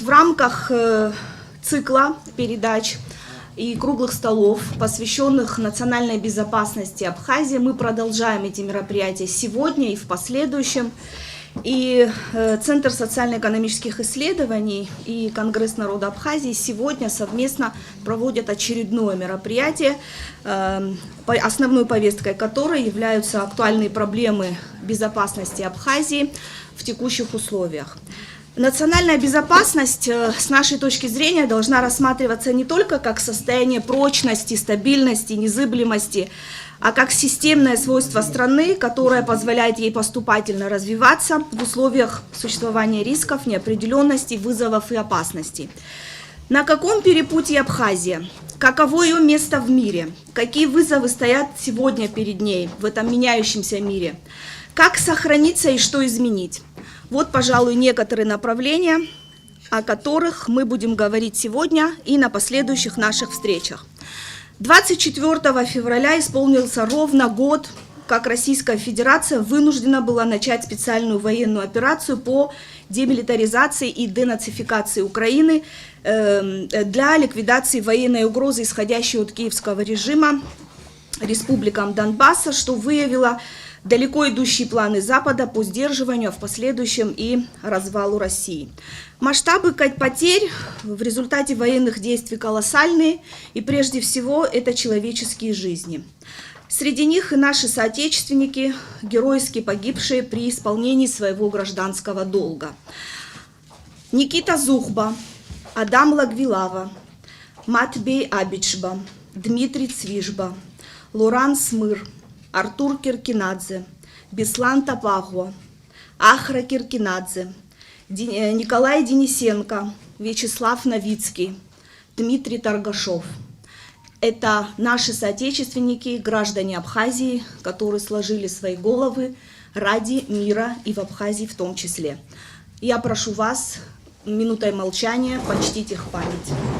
В рамках цикла передач и круглых столов, посвященных национальной безопасности Абхазии, мы продолжаем эти мероприятия сегодня и в последующем. И Центр социально-экономических исследований и Конгресс народа Абхазии сегодня совместно проводят очередное мероприятие, основной повесткой которой являются актуальные проблемы безопасности Абхазии в текущих условиях. Национальная безопасность, с нашей точки зрения, должна рассматриваться не только как состояние прочности, стабильности, незыблемости, а как системное свойство страны, которое позволяет ей поступательно развиваться в условиях существования рисков, неопределенности, вызовов и опасностей. На каком перепутье Абхазия? Каково ее место в мире? Какие вызовы стоят сегодня перед ней в этом меняющемся мире? Как сохраниться и что изменить? Вот, пожалуй, некоторые направления, о которых мы будем говорить сегодня и на последующих наших встречах. 24 февраля исполнился ровно год, как Российская Федерация вынуждена была начать специальную военную операцию по демилитаризации и денацификации Украины для ликвидации военной угрозы, исходящей от киевского режима республикам Донбасса, что выявило далеко идущие планы Запада по сдерживанию, а в последующем и развалу России. Масштабы потерь в результате военных действий колоссальные, и прежде всего это человеческие жизни. Среди них и наши соотечественники, геройски погибшие при исполнении своего гражданского долга. Никита Зухба, Адам Лагвилава, Матбей Абичба, Дмитрий Цвижба, Лоран Смыр, Артур Киркинадзе, Беслан Тапахуа, Ахра Киркинадзе, Николай Денисенко, Вячеслав Новицкий, Дмитрий Торгашов. Это наши соотечественники, граждане Абхазии, которые сложили свои головы ради мира и в Абхазии в том числе. Я прошу вас минутой молчания почтить их память.